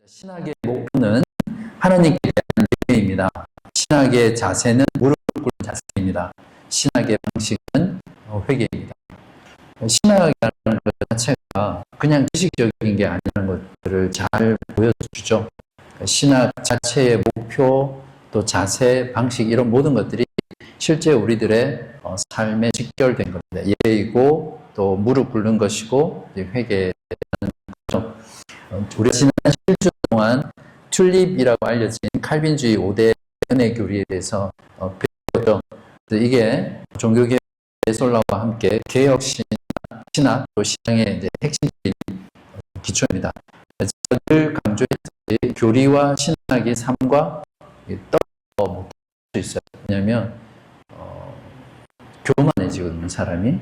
신학의 목표는 하나님께 대한 예배입니다. 신학의 자세는 무릎 꿇는 자세입니다. 신학의 방식은 회개입니다. 신학이라는 것 자체가 그냥 지식적인 게 아니라는 것들을 잘 보여주죠. 신학 자체의 목표, 또 자세, 방식 이런 모든 것들이 실제 우리들의 삶에 직결된 겁니다. 예배이고 또 무릎 꿇는 것이고 회개라는 거죠. 우리가 지난 7주 동안 튤립이라고 알려진 칼빈주의 5대 은혜 교리에 대해서 배웠죠. 이게 종교개혁 솔라와 함께 개혁 신학 또 신앙의 이제 핵심적인 기초입니다. 늘 강조했듯이 교리와 신학이 삶과 떨어져 못 수 있어요. 왜냐하면 교만해지거든요, 사람이.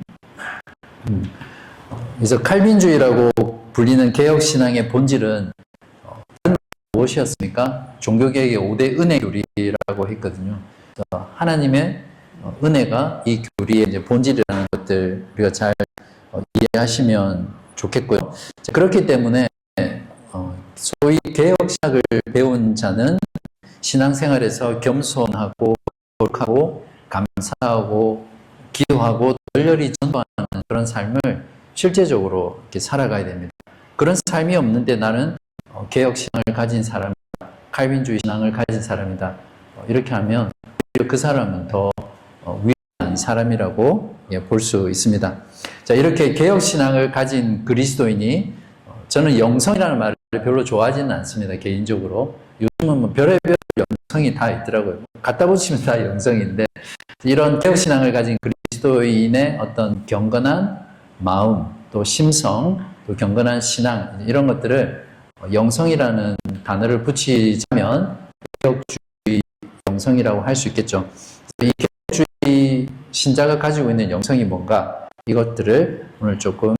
그래서 칼빈주의라고 불리는 개혁신앙의 본질은 무엇이었습니까? 종교개혁의 5대 은혜 교리라고 했거든요. 하나님의 은혜가 이 교리의 이제 본질이라는 것들 우리가 잘 이해하시면 좋겠고요. 그렇기 때문에 소위 개혁신학을 배운 자는 신앙생활에서 겸손하고 거룩하고 감사하고 기도하고 열렬히 전도하는 그런 삶을 실제적으로 이렇게 살아가야 됩니다. 그런 삶이 없는데 나는 개혁신앙을 가진 사람, 칼빈주의 신앙을 가진 사람이다. 이렇게 하면 그 사람은 더 위대한 사람이라고 볼 수 있습니다. 자, 이렇게 개혁신앙을 가진 그리스도인이 저는 영성이라는 말을 별로 좋아하지는 않습니다. 개인적으로. 요즘은 뭐 별의별 영성이 다 있더라고요. 갖다 붙이면 다 영성인데 이런 개혁신앙을 가진 그리스도인의 어떤 경건한 마음, 또 심성, 또 경건한 신앙 이런 것들을 영성이라는 단어를 붙이자면 개혁주의 영성이라고 할 수 있겠죠. 이 개혁주의 신자가 가지고 있는 영성이 뭔가 이것들을 오늘 조금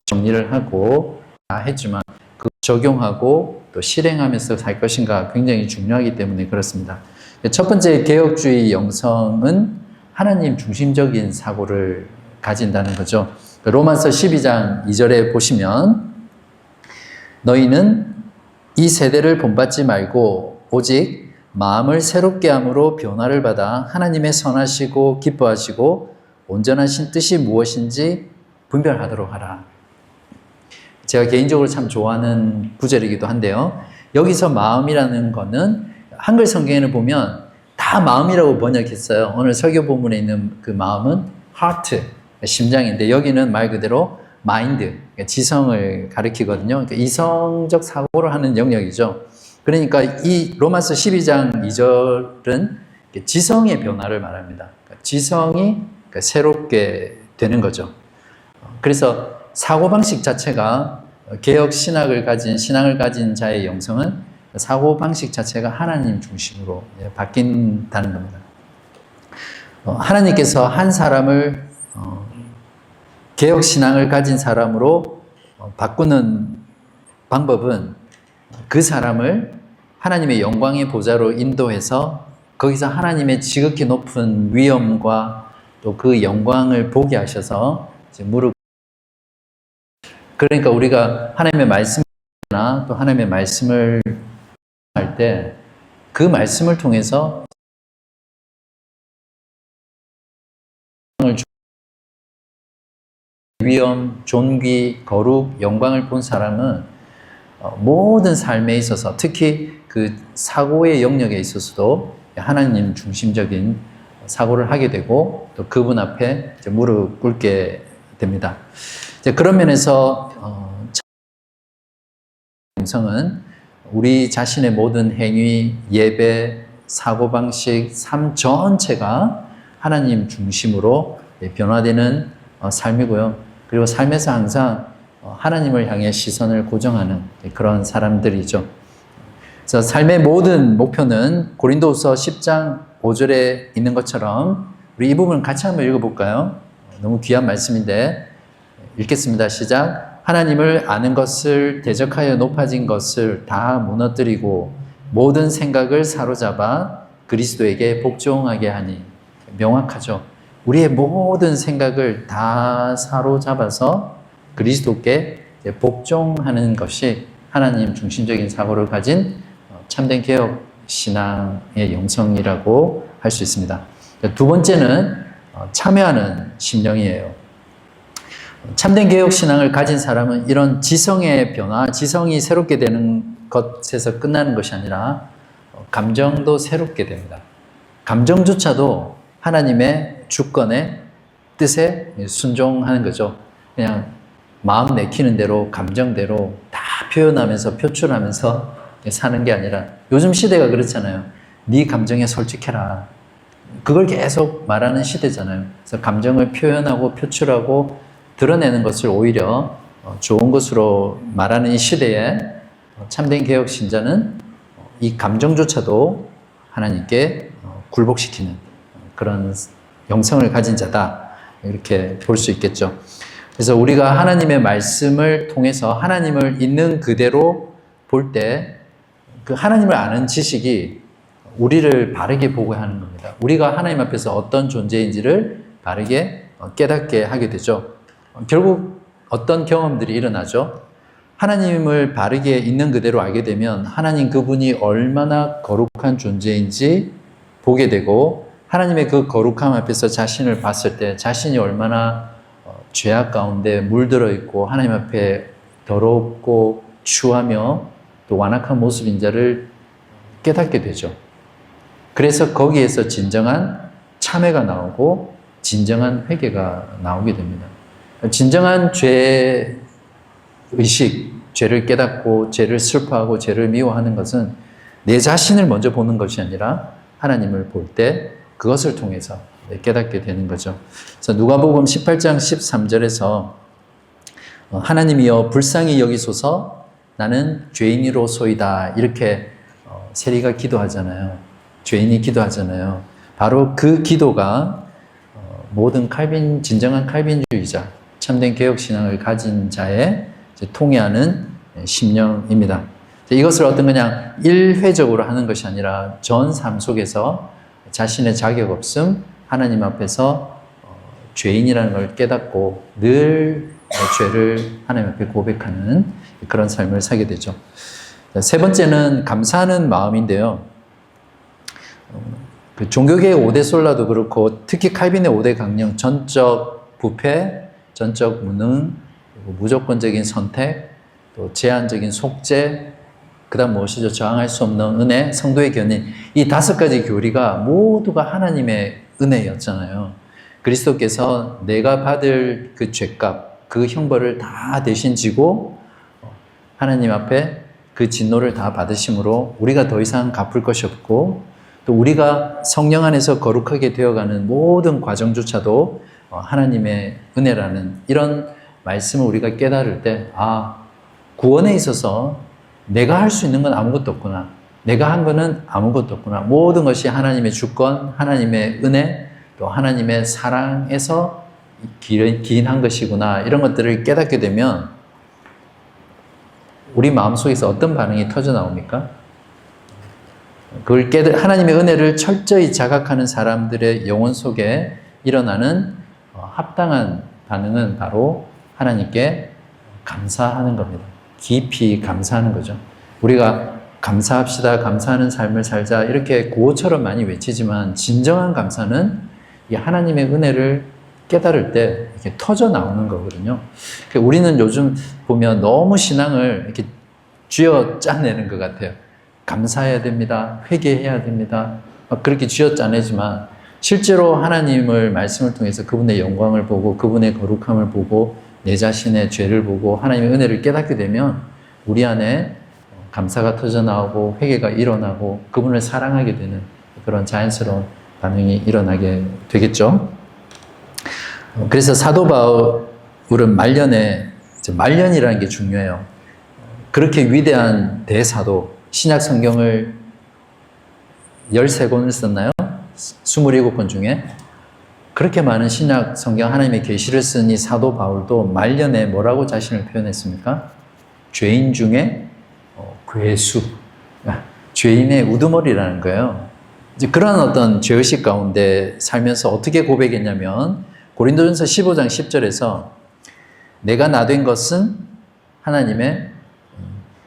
정리를 하고 다 했지만 그 적용하고 또 실행하면서 살 것인가 굉장히 중요하기 때문에 그렇습니다. 첫 번째 개혁주의 영성은 하나님 중심적인 사고를 가진다는 거죠. 로마서 12장 2절에 보시면 너희는 이 세대를 본받지 말고 오직 마음을 새롭게 함으로 변화를 받아 하나님의 선하시고 기뻐하시고 온전하신 뜻이 무엇인지 분별하도록 하라. 제가 개인적으로 참 좋아하는 구절이기도 한데요. 여기서 마음이라는 거는 한글 성경에는 보면 다 마음이라고 번역했어요. 오늘 설교 본문에 있는 그 마음은 heart, 심장인데 여기는 말 그대로 마인드, 지성을 가리키거든요. 그러니까 이성적 사고를 하는 영역이죠. 그러니까 이 로마서 12장 2절은 지성의 변화를 말합니다. 지성이 새롭게 되는 거죠. 그래서 사고방식 자체가 개혁 신앙을 가진 자의 영성은 사고방식 자체가 하나님 중심으로 바뀐다는 겁니다. 하나님께서 한 사람을 개혁신앙을 가진 사람으로 바꾸는 방법은 그 사람을 하나님의 영광의 보좌로 인도해서 거기서 하나님의 지극히 높은 위엄과 또 그 영광을 보게 하셔서 무릎 그러니까 우리가 하나님의 말씀이나 또 하나님의 말씀을 할 때 그 말씀을 통해서 위엄, 존귀, 거룩, 영광을 본 사람은 모든 삶에 있어서 특히 그 사고의 영역에 있어서도 하나님 중심적인 사고를 하게 되고 또 그분 앞에 무릎 꿇게 됩니다. 그런 면에서 영성은 우리 자신의 모든 행위, 예배, 사고방식, 삶 전체가 하나님 중심으로 변화되는 삶이고요. 그리고 삶에서 항상 하나님을 향해 시선을 고정하는 그런 사람들이죠. 그래서 삶의 모든 목표는 고린도후서 10장 5절에 있는 것처럼 우리 이 부분 같이 한번 읽어볼까요? 너무 귀한 말씀인데 읽겠습니다. 시작. 하나님을 아는 것을 대적하여 높아진 것을 다 무너뜨리고 모든 생각을 사로잡아 그리스도에게 복종하게 하니. 명확하죠. 우리의 모든 생각을 다 사로잡아서 그리스도께 복종하는 것이 하나님 중심적인 사고를 가진 참된 개혁 신앙의 영성이라고 할 수 있습니다. 두 번째는 참여하는 심령이에요. 참된 개혁 신앙을 가진 사람은 이런 지성의 변화, 지성이 새롭게 되는 것에서 끝나는 것이 아니라 감정도 새롭게 됩니다. 감정조차도 하나님의 주권의 뜻에 순종하는 거죠. 그냥 마음 내키는 대로, 감정대로 다 표현하면서, 표출하면서 사는 게 아니라, 요즘 시대가 그렇잖아요. 네 감정에 솔직해라. 그걸 계속 말하는 시대잖아요. 그래서 감정을 표현하고 표출하고 드러내는 것을 오히려 좋은 것으로 말하는 이 시대에 참된 개혁 신자는 이 감정조차도 하나님께 굴복시키는 그런 영성을 가진 자다, 이렇게 볼 수 있겠죠. 그래서 우리가 하나님의 말씀을 통해서 하나님을 있는 그대로 볼 때 그 하나님을 아는 지식이 우리를 바르게 보게 하는 겁니다. 우리가 하나님 앞에서 어떤 존재인지를 바르게 깨닫게 하게 되죠. 결국 어떤 경험들이 일어나죠. 하나님을 바르게 있는 그대로 알게 되면 하나님 그분이 얼마나 거룩한 존재인지 보게 되고, 하나님의 그 거룩함 앞에서 자신을 봤을 때 자신이 얼마나 죄악 가운데 물들어 있고 하나님 앞에 더럽고 추하며 또 완악한 모습인 자를 깨닫게 되죠. 그래서 거기에서 진정한 참회가 나오고 진정한 회개가 나오게 됩니다. 진정한 죄의식, 죄를 깨닫고 죄를 슬퍼하고 죄를 미워하는 것은 내 자신을 먼저 보는 것이 아니라 하나님을 볼 때 그것을 통해서 깨닫게 되는 거죠. 그래서 누가복음 18장 13절에서 하나님이여 불쌍히 여기소서 나는 죄인이로소이다, 이렇게 세리가 기도하잖아요. 죄인이 기도하잖아요. 바로 그 기도가 모든 진정한 칼빈주의자, 참된 개혁신앙을 가진 자의 통해하는 심령입니다. 이것을 어떤 그냥 일회적으로 하는 것이 아니라 전 삶 속에서 자신의 자격 없음, 하나님 앞에서 죄인이라는 걸 깨닫고 늘 죄를 하나님 앞에 고백하는 그런 삶을 살게 되죠. 세 번째는 감사하는 마음인데요. 그 종교계의 5대 솔라도 그렇고 특히 칼빈의 5대 강령, 전적 부패, 전적 무능, 그리고 무조건적인 선택, 또 제한적인 속죄, 그 다음 무엇이죠? 저항할 수 없는 은혜, 성도의 견인, 이 5가지 교리가 모두가 하나님의 은혜였잖아요. 그리스도께서 내가 받을 그 죄값, 그 형벌을 다 대신 지고 하나님 앞에 그 진노를 다 받으심으로 우리가 더 이상 갚을 것이 없고, 또 우리가 성령 안에서 거룩하게 되어가는 모든 과정조차도 하나님의 은혜라는 이런 말씀을 우리가 깨달을 때, 구원에 있어서 내가 할 수 있는 건 아무것도 없구나, 내가 한 거는 아무것도 없구나, 모든 것이 하나님의 주권, 하나님의 은혜, 또 하나님의 사랑에서 기인한 것이구나, 이런 것들을 깨닫게 되면 우리 마음속에서 어떤 반응이 터져 나옵니까? 그걸 하나님의 은혜를 철저히 자각하는 사람들의 영혼 속에 일어나는 합당한 반응은 바로 하나님께 감사하는 겁니다. 깊이 감사하는 거죠. 우리가 감사합시다, 감사하는 삶을 살자, 이렇게 구호처럼 많이 외치지만 진정한 감사는 이 하나님의 은혜를 깨달을 때 이렇게 터져 나오는 거거든요. 우리는 요즘 보면 너무 신앙을 이렇게 쥐어 짜내는 것 같아요. 감사해야 됩니다. 회개해야 됩니다. 그렇게 쥐어 짜내지만 실제로 하나님을 말씀을 통해서 그분의 영광을 보고 그분의 거룩함을 보고 내 자신의 죄를 보고 하나님의 은혜를 깨닫게 되면 우리 안에 감사가 터져 나오고 회개가 일어나고 그분을 사랑하게 되는 그런 자연스러운 반응이 일어나게 되겠죠. 그래서 사도 바울은 말년이라는 게 중요해요. 그렇게 위대한 대사도, 신약 성경을 13권을 썼나요? 27권 중에. 그렇게 많은 신약 성경 하나님의 계시를 쓴 이 사도 바울도 말년에 뭐라고 자신을 표현했습니까? 죄인 중에 괴수, 죄인의 우두머리라는 거예요. 이제 그런 어떤 죄의식 가운데 살면서 어떻게 고백했냐면 고린도전서 15장 10절에서 내가 나 된 것은 하나님의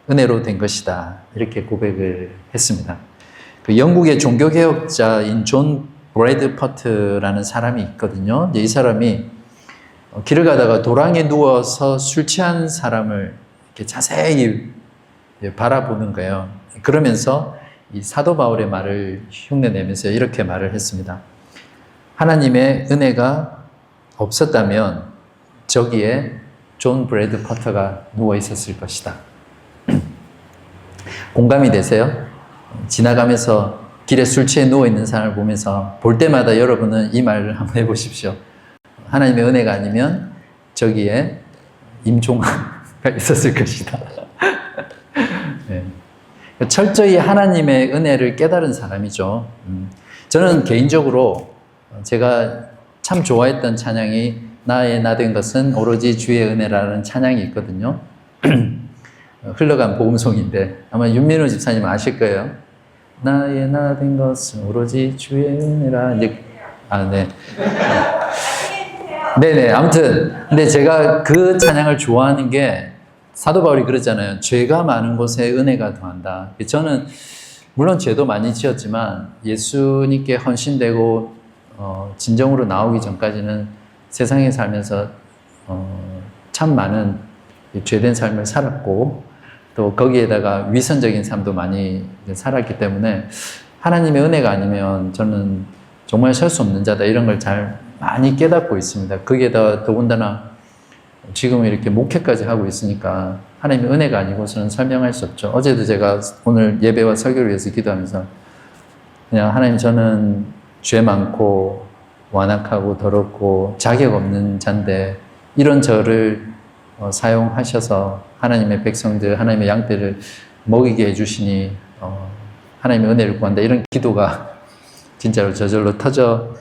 은혜로 된 것이다. 이렇게 고백을 했습니다. 그 영국의 종교개혁자인 존 브래드퍼트라는 사람이 있거든요. 이 사람이 길을 가다가 도랑에 누워서 술 취한 사람을 이렇게 자세히 바라보는 거예요. 그러면서 이 사도 바울의 말을 흉내내면서 이렇게 말을 했습니다. 하나님의 은혜가 없었다면 저기에 존 브래드퍼터가 누워 있었을 것이다. 공감이 되세요? 지나가면서 길에 술 취해 누워 있는 사람을 보면서 볼 때마다 여러분은 이 말을 한번 해보십시오. 하나님의 은혜가 아니면 저기에 임종아가 있었을 것이다. 네. 철저히 하나님의 은혜를 깨달은 사람이죠. 저는 개인적으로 제가 참 좋아했던 찬양이 나의 나 된 것은 오로지 주의 은혜라는 찬양이 있거든요. 흘러간 복음송인데 아마 윤민호 집사님 아실 거예요. 나의 나 된 것은 오로지 주의 은혜라. 이제 네. 네네. 아무튼 근데 제가 그 찬양을 좋아하는 게 사도 바울이 그러잖아요. 죄가 많은 곳에 은혜가 더한다. 저는 물론 죄도 많이 지었지만 예수님께 헌신되고 진정으로 나오기 전까지는 세상에 살면서 참 많은 죄된 삶을 살았고 또 거기에다가 위선적인 삶도 많이 살았기 때문에 하나님의 은혜가 아니면 저는 정말 설 수 없는 자다 이런 걸 잘 많이 깨닫고 있습니다. 거기에다 더군다나 지금 이렇게 목회까지 하고 있으니까 하나님의 은혜가 아니고서는 설명할 수 없죠. 어제도 제가 오늘 예배와 설교를 위해서 기도하면서 그냥 하나님 저는 죄 많고 완악하고 더럽고 자격 없는 자인데 이런 저를 사용하셔서 하나님의 백성들, 하나님의 양떼를 먹이게 해주시니 하나님의 은혜를 구한다. 이런 기도가 진짜로 저절로 터져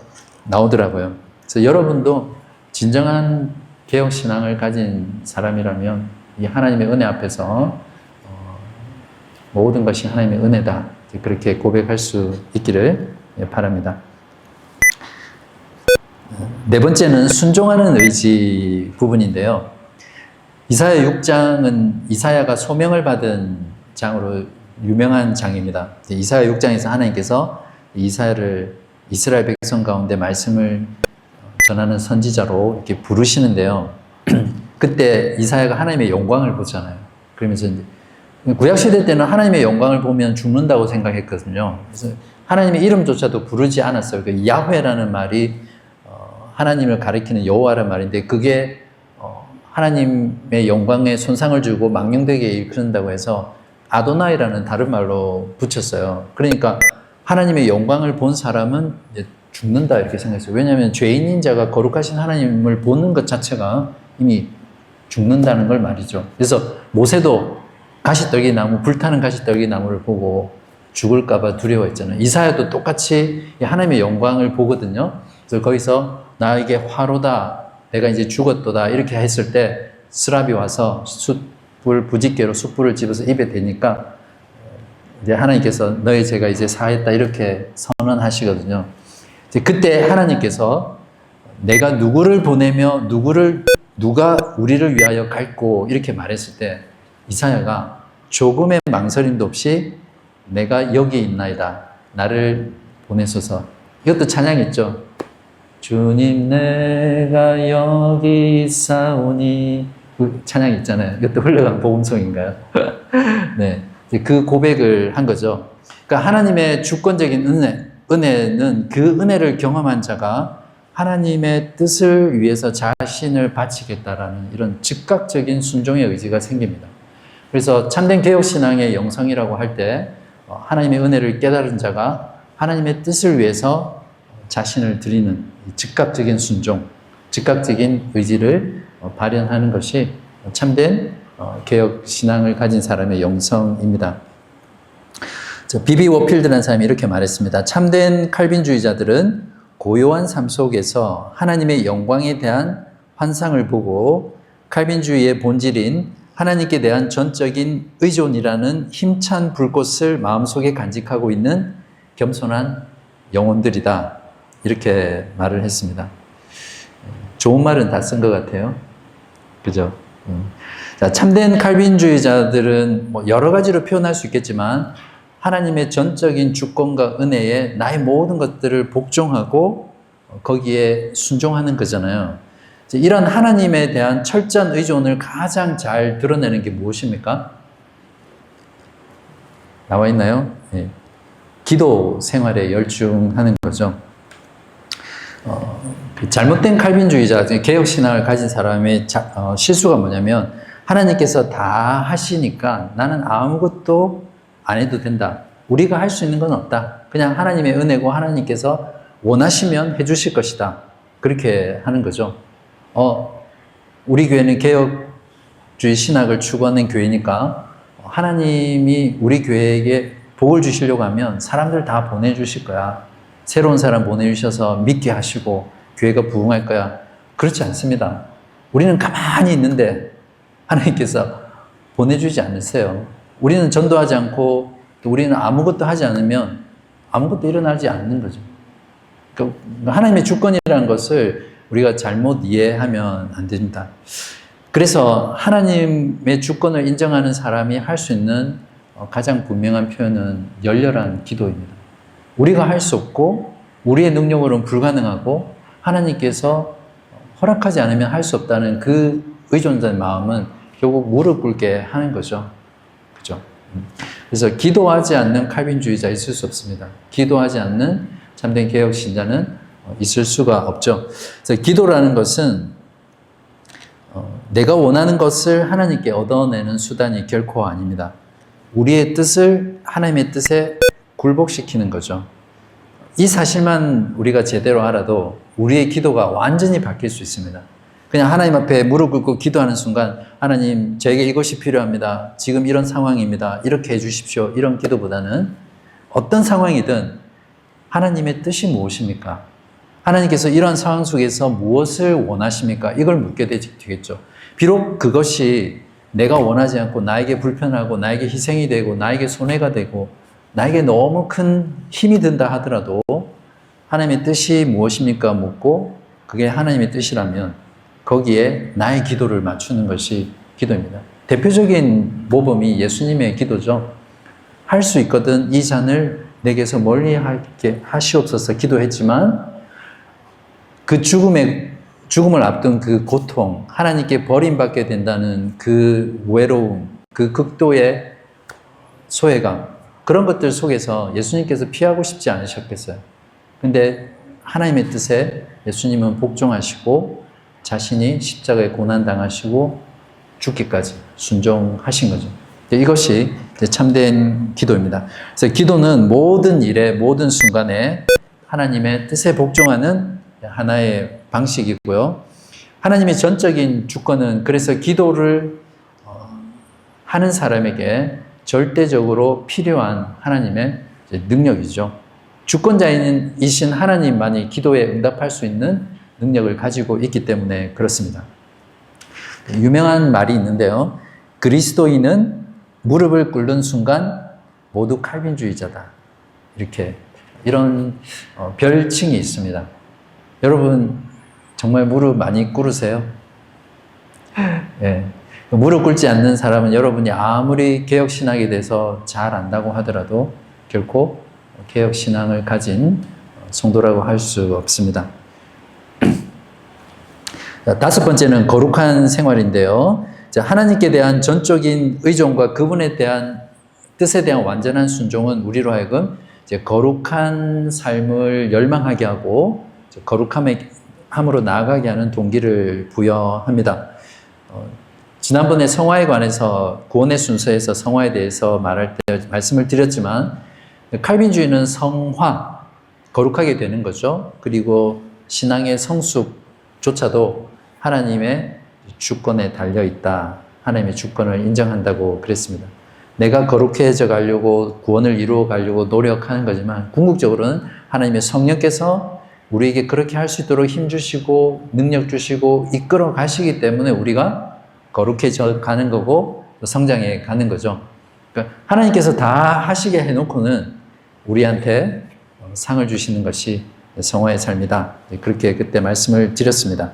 나오더라고요. 그래서 여러분도 진정한 개혁신앙을 가진 사람이라면 이 하나님의 은혜 앞에서 모든 것이 하나님의 은혜다. 그렇게 고백할 수 있기를 바랍니다. 네 번째는 순종하는 의지 부분인데요. 이사야 6장은 이사야가 소명을 받은 장으로 유명한 장입니다. 이사야 6장에서 하나님께서 이사야를 이스라엘 백성 가운데 말씀을 전하는 선지자로 이렇게 부르시는데요. 그때 이사야가 하나님의 영광을 보잖아요. 그러면서 이제 구약시대 때는 하나님의 영광을 보면 죽는다고 생각했거든요. 그래서 하나님의 이름조차도 부르지 않았어요. 그 야훼라는 말이 하나님을 가리키는 여호와라는 말인데 그게 하나님의 영광에 손상을 주고 망령되게 이른다고 해서 아도나이라는 다른 말로 붙였어요. 그러니까 하나님의 영광을 본 사람은 이제 죽는다 이렇게 생각했어요. 왜냐하면 죄인인 자가 거룩하신 하나님을 보는 것 자체가 이미 죽는다는 걸 말이죠. 그래서 모세도 가시떨기 나무, 불타는 가시떨기 나무를 보고 죽을까 봐 두려워했잖아요. 이사야도 똑같이 하나님의 영광을 보거든요. 그래서 거기서 나에게 화로다, 내가 이제 죽었도다 이렇게 했을 때 스랍이 와서 숯불 부짓개로 숯불을 집어서 입에 대니까 이제 하나님께서 너의 죄가 이제 사했다 이렇게 선언하시거든요. 이제 그때 하나님께서 내가 누구를 보내며 누가 우리를 위하여 갈고 이렇게 말했을 때 이사야가 조금의 망설임도 없이 내가 여기 있나이다. 나를 보내소서. 이것도 찬양 있죠. 주님 내가 여기 있사오니 그 찬양 있잖아요. 이것도 흘러간 복음송인가요? 네, 그 고백을 한 거죠. 그러니까 하나님의 주권적인 은혜는 그 은혜를 경험한 자가 하나님의 뜻을 위해서 자신을 바치겠다라는 이런 즉각적인 순종의 의지가 생깁니다. 그래서 참된 개혁신앙의 영성이라고 할 때 하나님의 은혜를 깨달은 자가 하나님의 뜻을 위해서 자신을 드리는 즉각적인 순종, 즉각적인 의지를 발현하는 것이 참된 개혁신앙을 가진 사람의 영성입니다. 비비 워필드라는 사람이 이렇게 말했습니다. 참된 칼빈주의자들은 고요한 삶 속에서 하나님의 영광에 대한 환상을 보고 칼빈주의의 본질인 하나님께 대한 전적인 의존이라는 힘찬 불꽃을 마음속에 간직하고 있는 겸손한 영혼들이다. 이렇게 말을 했습니다. 좋은 말은 다 쓴 것 같아요. 그죠? 자, 참된 칼빈주의자들은 뭐 여러 가지로 표현할 수 있겠지만 하나님의 전적인 주권과 은혜에 나의 모든 것들을 복종하고 거기에 순종하는 거잖아요. 이런 하나님에 대한 철저한 의존을 가장 잘 드러내는 게 무엇입니까? 나와 있나요? 네. 기도 생활에 열중하는 거죠. 잘못된 칼빈주의자, 개혁신앙을 가진 사람의 실수가 뭐냐면 하나님께서 다 하시니까 나는 아무것도 안 해도 된다. 우리가 할 수 있는 건 없다. 그냥 하나님의 은혜고 하나님께서 원하시면 해주실 것이다. 그렇게 하는 거죠. 우리 교회는 개혁주의 신학을 추구하는 교회니까 하나님이 우리 교회에게 복을 주시려고 하면 사람들 다 보내주실 거야. 새로운 사람 보내주셔서 믿게 하시고 교회가 부흥할 거야. 그렇지 않습니다. 우리는 가만히 있는데 하나님께서 보내주지 않으세요. 우리는 전도하지 않고 또 우리는 아무것도 하지 않으면 아무것도 일어나지 않는 거죠. 그러니까 하나님의 주권이라는 것을 우리가 잘못 이해하면 안 됩니다. 그래서 하나님의 주권을 인정하는 사람이 할 수 있는 가장 분명한 표현은 열렬한 기도입니다. 우리가 할 수 없고 우리의 능력으로는 불가능하고 하나님께서 허락하지 않으면 할 수 없다는 그 의존자의 마음은 결국 무릎 꿇게 하는 거죠. 그죠? 그래서 기도하지 않는 칼빈주의자 있을 수 없습니다. 기도하지 않는 참된 개혁신자는 있을 수가 없죠. 그래서 기도라는 것은 내가 원하는 것을 하나님께 얻어내는 수단이 결코 아닙니다. 우리의 뜻을 하나님의 뜻에 굴복시키는 거죠. 이 사실만 우리가 제대로 알아도 우리의 기도가 완전히 바뀔 수 있습니다. 그냥 하나님 앞에 무릎 꿇고 기도하는 순간 하나님 저에게 이것이 필요합니다. 지금 이런 상황입니다. 이렇게 해주십시오. 이런 기도보다는 어떤 상황이든 하나님의 뜻이 무엇입니까? 하나님께서 이러한 상황 속에서 무엇을 원하십니까? 이걸 묻게 되겠죠. 비록 그것이 내가 원하지 않고 나에게 불편하고 나에게 희생이 되고 나에게 손해가 되고 나에게 너무 큰 힘이 든다 하더라도 하나님의 뜻이 무엇입니까? 묻고 그게 하나님의 뜻이라면 거기에 나의 기도를 맞추는 것이 기도입니다. 대표적인 모범이 예수님의 기도죠. 할 수 있거든 이 잔을 내게서 멀리 하게 하시옵소서 기도했지만 그 죽음을 앞둔 그 고통, 하나님께 버림받게 된다는 그 외로움, 그 극도의 소외감, 그런 것들 속에서 예수님께서 피하고 싶지 않으셨겠어요. 근데 하나님의 뜻에 예수님은 복종하시고 자신이 십자가에 고난당하시고 죽기까지 순종하신 거죠. 이것이 참된 기도입니다. 그래서 기도는 모든 일에, 모든 순간에 하나님의 뜻에 복종하는 하나의 방식이고요. 하나님의 전적인 주권은 그래서 기도를 하는 사람에게 절대적으로 필요한 하나님의 능력이죠. 주권자이신 하나님만이 기도에 응답할 수 있는 능력을 가지고 있기 때문에 그렇습니다. 유명한 말이 있는데요. 그리스도인은 무릎을 꿇는 순간 모두 칼빈주의자다. 이런 별칭이 있습니다. 여러분 정말 무릎 많이 꿇으세요? 예. 무릎 꿇지 않는 사람은 여러분이 아무리 개혁신학에 대해서 잘 안다고 하더라도 결코 개혁신앙을 가진 성도라고 할 수 없습니다. 다섯 번째는 거룩한 생활인데요. 하나님께 대한 전적인 의존과 그분에 대한 뜻에 대한 완전한 순종은 우리로 하여금 거룩한 삶을 열망하게 하고 거룩함으로 나아가게 하는 동기를 부여합니다. 지난번에 성화에 관해서 구원의 순서에서 성화에 대해서 말할 때 말씀을 드렸지만 칼빈주의는 성화, 거룩하게 되는 거죠. 그리고 신앙의 성숙조차도 하나님의 주권에 달려있다. 하나님의 주권을 인정한다고 그랬습니다. 내가 거룩해져 가려고 구원을 이루어 가려고 노력하는 거지만 궁극적으로는 하나님의 성령께서 우리에게 그렇게 할 수 있도록 힘주시고 능력 주시고 이끌어 가시기 때문에 우리가 거룩해져 가는 거고 성장해 가는 거죠. 그러니까 하나님께서 다 하시게 해놓고는 우리한테 상을 주시는 것이 성화의 삶이다. 그렇게 그때 말씀을 드렸습니다.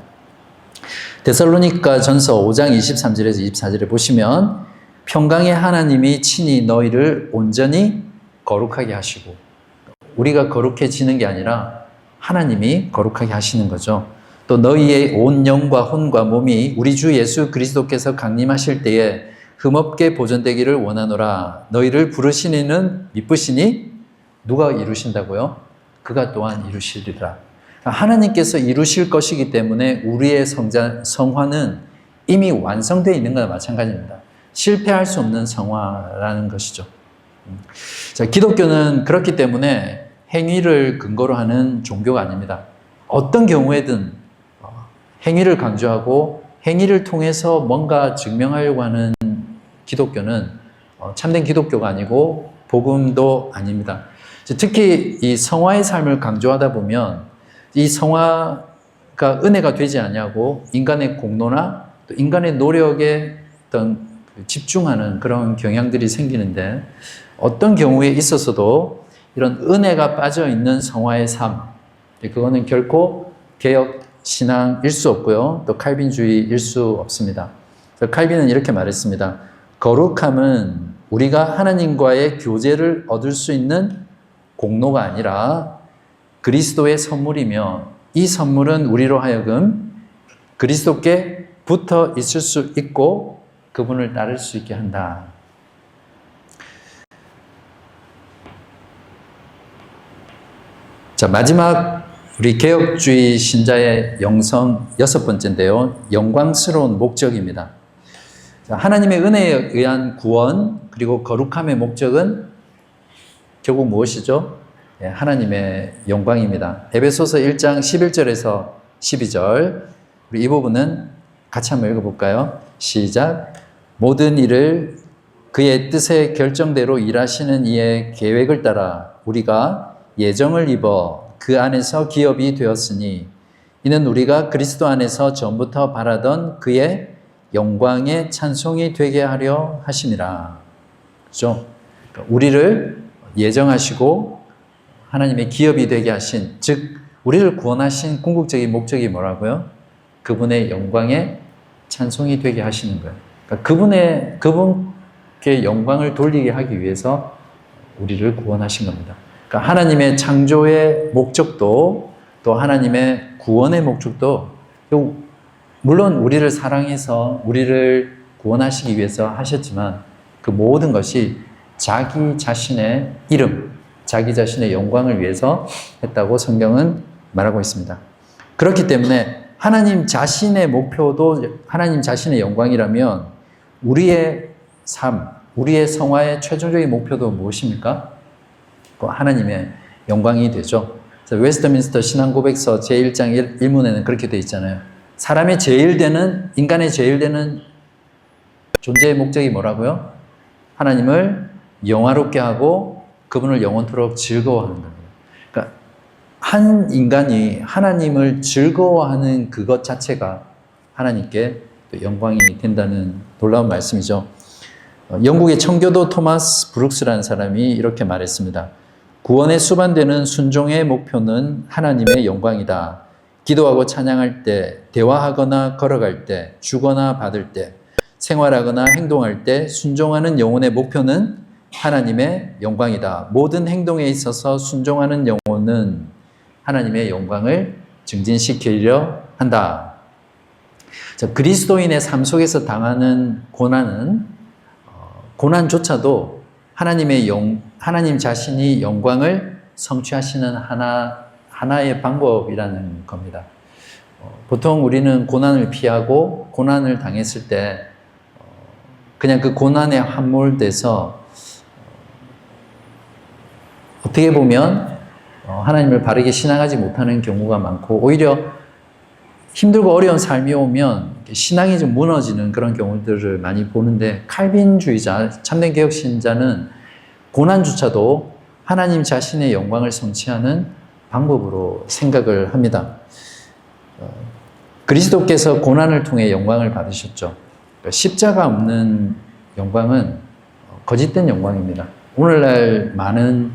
데살로니가 전서 5장 23절에서 24절에 보시면 평강의 하나님이 친히 너희를 온전히 거룩하게 하시고, 우리가 거룩해지는 게 아니라 하나님이 거룩하게 하시는 거죠. 또 너희의 온 영과 혼과 몸이 우리 주 예수 그리스도께서 강림하실 때에 흠없게 보존되기를 원하노라. 너희를 부르신 이는 미쁘시니 누가 이루신다고요? 그가 또한 이루시리라. 하나님께서 이루실 것이기 때문에 우리의 성화는 이미 완성되어 있는 것과 마찬가지입니다. 실패할 수 없는 성화라는 것이죠. 자, 기독교는 그렇기 때문에 행위를 근거로 하는 종교가 아닙니다. 어떤 경우에든 행위를 강조하고 행위를 통해서 뭔가 증명하려고 하는 기독교는 참된 기독교가 아니고 복음도 아닙니다. 특히 이 성화의 삶을 강조하다 보면 이 성화가 은혜가 되지 않냐고 인간의 공로나 또 인간의 노력에 어떤 집중하는 그런 경향들이 생기는데, 어떤 경우에 있어서도 이런 은혜가 빠져 있는 성화의 삶, 그거는 결코 개혁 신앙일 수 없고요, 또 칼빈주의일 수 없습니다. 칼빈은 이렇게 말했습니다. 거룩함은 우리가 하나님과의 교제를 얻을 수 있는 공로가 아니라 그리스도의 선물이며, 이 선물은 우리로 하여금 그리스도께 붙어 있을 수 있고 그분을 따를 수 있게 한다. 자, 마지막 우리 개혁주의 신자의 영성 6번째인데요. 영광스러운 목적입니다. 자, 하나님의 은혜에 의한 구원 그리고 거룩함의 목적은 결국 무엇이죠? 하나님의 영광입니다. 에베소서 1장 11절에서 12절, 우리 이 부분은 같이 한번 읽어볼까요? 시작. 모든 일을 그의 뜻의 결정대로 일하시는 이의 계획을 따라 우리가 예정을 입어 그 안에서 기업이 되었으니, 이는 우리가 그리스도 안에서 전부터 바라던 그의 영광의 찬송이 되게 하려 하심이라. 그렇죠? 우리를 예정하시고 하나님의 기업이 되게 하신, 즉 우리를 구원하신 궁극적인 목적이 뭐라고요? 그분의 영광의 찬송이 되게 하시는 거예요. 그러니까 그분께 영광을 돌리게 하기 위해서 우리를 구원하신 겁니다. 그러니까 하나님의 창조의 목적도, 또 하나님의 구원의 목적도, 물론 우리를 사랑해서 우리를 구원하시기 위해서 하셨지만 그 모든 것이 자기 자신의 이름, 자기 자신의 영광을 위해서 했다고 성경은 말하고 있습니다. 그렇기 때문에 하나님 자신의 목표도 하나님 자신의 영광이라면 우리의 삶, 우리의 성화의 최종적인 목표도 무엇입니까? 하나님의 영광이 되죠. 웨스트민스터 신앙고백서 제1장 1문에는 그렇게 되어 있잖아요. 사람의 제일 되는, 인간의 제일 되는 존재의 목적이 뭐라고요? 하나님을 영화롭게 하고 그분을 영원토록 즐거워하는 겁니다. 그러니까 한 인간이 하나님을 즐거워하는 그것 자체가 하나님께 영광이 된다는 놀라운 말씀이죠. 영국의 청교도 토마스 브룩스라는 사람이 이렇게 말했습니다. 구원에 수반되는 순종의 목표는 하나님의 영광이다. 기도하고 찬양할 때, 대화하거나 걸어갈 때, 주거나 받을 때, 생활하거나 행동할 때 순종하는 영혼의 목표는 하나님의 영광이다. 모든 행동에 있어서 순종하는 영혼은 하나님의 영광을 증진시키려 한다. 자, 그리스도인의 삶 속에서 당하는 고난조차도 하나님 자신이 영광을 성취하시는 하나의 방법이라는 겁니다. 보통 우리는 고난을 피하고 고난을 당했을 때 그냥 그 고난에 함몰돼서 어떻게 보면 하나님을 바르게 신앙하지 못하는 경우가 많고, 오히려 힘들고 어려운 삶이 오면 신앙이 좀 무너지는 그런 경우들을 많이 보는데, 칼빈주의자, 참된 개혁신자는 고난조차도 하나님 자신의 영광을 성취하는 방법으로 생각을 합니다. 그리스도께서 고난을 통해 영광을 받으셨죠. 십자가 없는 영광은 거짓된 영광입니다. 오늘날 많은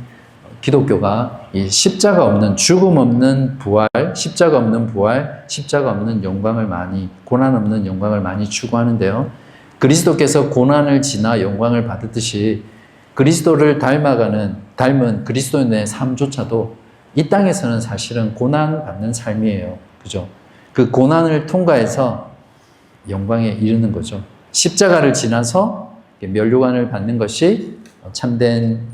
기독교가 이 십자가 없는, 죽음 없는 부활, 십자가 없는 부활, 십자가 없는 영광을 많이, 고난 없는 영광을 많이 추구하는데요. 그리스도께서 고난을 지나 영광을 받았듯이 그리스도를 닮은 그리스도인의 삶조차도 이 땅에서는 사실은 고난 받는 삶이에요. 그죠? 그 고난을 통과해서 영광에 이르는 거죠. 십자가를 지나서 면류관을 받는 것이 참된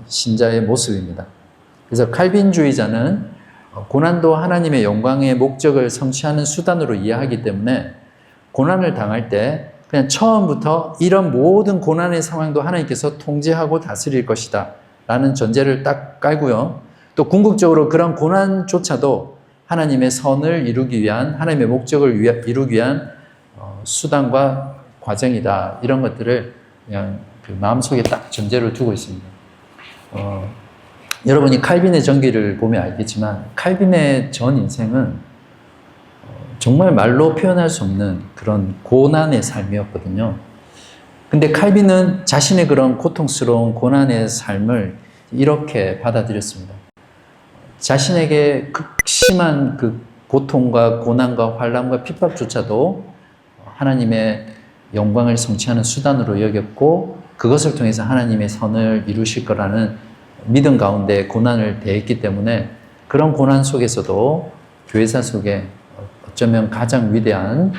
신자의 모습입니다. 그래서 칼빈주의자는 고난도 하나님의 영광의 목적을 성취하는 수단으로 이해하기 때문에 고난을 당할 때 그냥 처음부터 이런 모든 고난의 상황도 하나님께서 통제하고 다스릴 것이다 라는 전제를 딱 깔고요. 또 궁극적으로 그런 고난조차도 하나님의 선을 이루기 위한, 하나님의 목적을 이루기 위한 수단과 과정이다. 이런 것들을 그냥 그 마음속에 딱 전제를 두고 있습니다. 여러분이 칼빈의 전기를 보면 알겠지만 칼빈의 전 인생은 정말 말로 표현할 수 없는 그런 고난의 삶이었거든요. 근데 칼빈은 자신의 그런 고통스러운 고난의 삶을 이렇게 받아들였습니다. 자신에게 극심한 그 고통과 고난과 환난과 핍박조차도 하나님의 영광을 성취하는 수단으로 여겼고 그것을 통해서 하나님의 선을 이루실 거라는 믿음 가운데 고난을 대했기 때문에 그런 고난 속에서도 교회사 속에 어쩌면 가장 위대한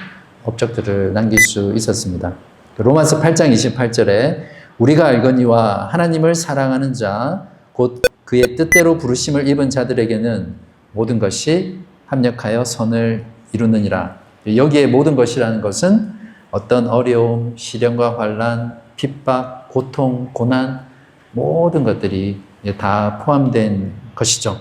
업적들을 남길 수 있었습니다. 로마서 8장 28절에 우리가 알거니와 하나님을 사랑하는 자 곧 그의 뜻대로 부르심을 입은 자들에게는 모든 것이 합력하여 선을 이루느니라. 여기에 모든 것이라는 것은 어떤 어려움, 시련과 환난, 핍박, 고통, 고난 모든 것들이 다 포함된 것이죠.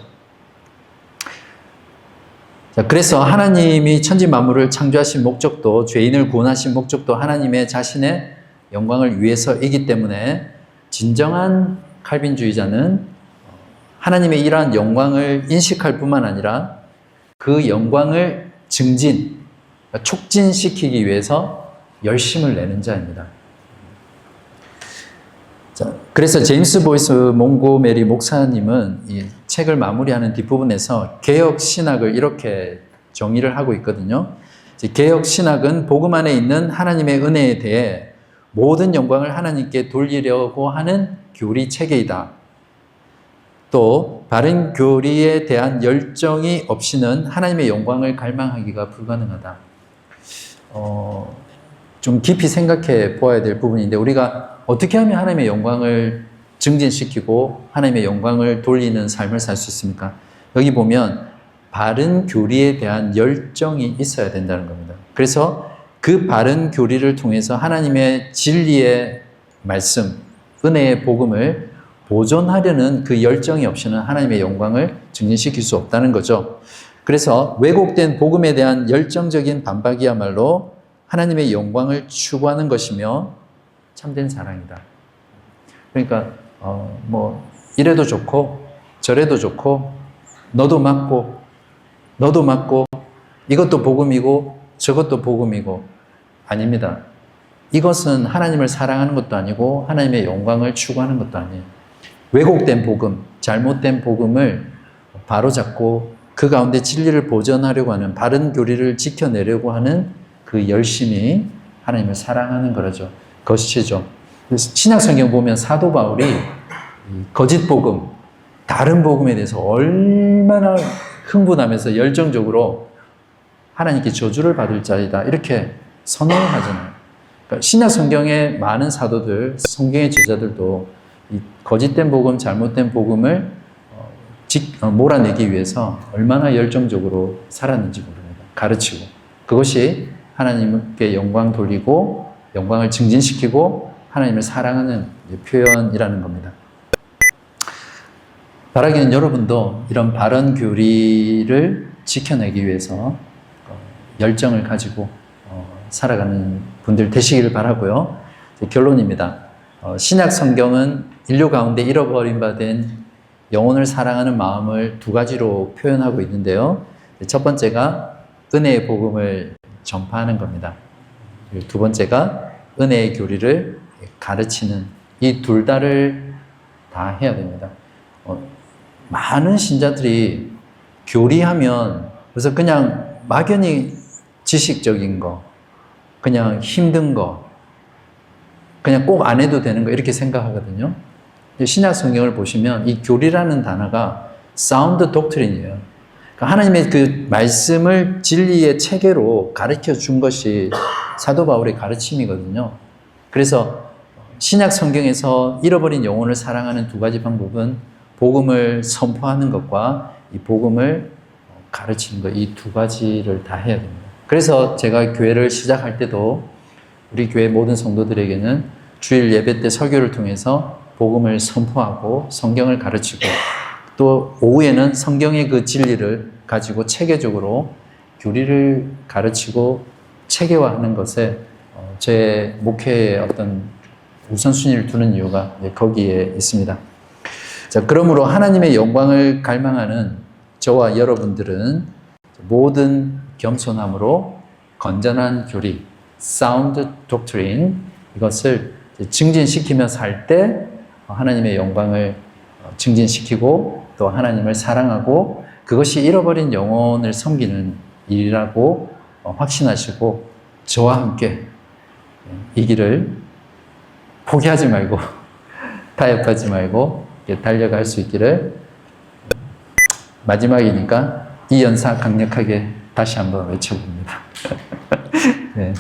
자, 그래서 하나님이 천지 만물을 창조하신 목적도 죄인을 구원하신 목적도 하나님의 자신의 영광을 위해서이기 때문에 진정한 칼빈주의자는 하나님의 이러한 영광을 인식할 뿐만 아니라 그 영광을 촉진시키기 위해서 열심을 내는 자입니다. 자, 그래서 제임스 보이스 몽고메리 목사님은 이 책을 마무리하는 뒷부분에서 개혁 신학을 이렇게 정의를 하고 있거든요. 개혁 신학은 복음 안에 있는 하나님의 은혜에 대해 모든 영광을 하나님께 돌리려고 하는 교리 체계이다. 또 바른 교리에 대한 열정이 없이는 하나님의 영광을 갈망하기가 불가능하다. 좀 깊이 생각해 보아야 될 부분인데 우리가 어떻게 하면 하나님의 영광을 증진시키고 하나님의 영광을 돌리는 삶을 살 수 있습니까? 여기 보면 바른 교리에 대한 열정이 있어야 된다는 겁니다. 그래서 그 바른 교리를 통해서 하나님의 진리의 말씀, 은혜의 복음을 보존하려는 그 열정이 없이는 하나님의 영광을 증진시킬 수 없다는 거죠. 그래서 왜곡된 복음에 대한 열정적인 반박이야말로 하나님의 영광을 추구하는 것이며 참된 사랑이다. 그러니까 이래도 좋고 저래도 좋고 너도 맞고 이것도 복음이고 저것도 복음이고 아닙니다. 이것은 하나님을 사랑하는 것도 아니고 하나님의 영광을 추구하는 것도 아니에요. 왜곡된 복음, 잘못된 복음을 바로잡고 그 가운데 진리를 보존하려고 하는 바른 교리를 지켜내려고 하는 그 열심이 하나님을 사랑하는 거죠. 것이죠. 신약 성경 보면 사도 바울이 거짓 복음, 다른 복음에 대해서 얼마나 흥분하면서 열정적으로 하나님께 저주를 받을 자이다 이렇게 선언을 하잖아요. 그러니까 신약 성경의 많은 사도들, 성경의 저자들도 이 거짓된 복음, 잘못된 복음을 몰아내기 위해서 얼마나 열정적으로 살았는지 모릅니다. 가르치고 그것이 하나님께 영광 돌리고 영광을 증진시키고 하나님을 사랑하는 표현이라는 겁니다. 바라기는 여러분도 이런 바른 교리를 지켜내기 위해서 열정을 가지고 살아가는 분들 되시기를 바라고요. 결론입니다. 신약 성경은 인류 가운데 잃어버린 바 된 영혼을 사랑하는 마음을 두 가지로 표현하고 있는데요. 첫 번째가 은혜의 복음을 전파하는 겁니다. 그리고 두 번째가 은혜의 교리를 가르치는 이 둘 다를 다 해야 됩니다. 많은 신자들이 교리하면 그래서 그냥 막연히 지식적인 거, 그냥 힘든 거, 그냥 꼭 안 해도 되는 거 이렇게 생각하거든요. 신약 성경을 보시면 이 교리라는 단어가 사운드 독트린이에요. 그러니까 하나님의 그 말씀을 진리의 체계로 가르쳐 준 것이 사도 바울의 가르침이거든요. 그래서 신약 성경에서 잃어버린 영혼을 사랑하는 두 가지 방법은 복음을 선포하는 것과 이 복음을 가르치는 것, 이 두 가지를 다 해야 됩니다. 그래서 제가 교회를 시작할 때도 우리 교회 모든 성도들에게는 주일 예배 때 설교를 통해서 복음을 선포하고 성경을 가르치고 또 오후에는 성경의 그 진리를 가지고 체계적으로 교리를 가르치고 체계화하는 것에 제 목회의 어떤 우선순위를 두는 이유가 거기에 있습니다. 자, 그러므로 하나님의 영광을 갈망하는 저와 여러분들은 모든 겸손함으로 건전한 교리, 사운드 독트린 이것을 증진시키며 살 때 하나님의 영광을 증진시키고 또 하나님을 사랑하고 그것이 잃어버린 영혼을 섬기는 일이라고 확신하시고 저와 함께 이 길을 포기하지 말고 타협하지 말고 달려갈 수 있기를 마지막이니까 이 연사 강력하게 다시 한번 외쳐봅니다. 네.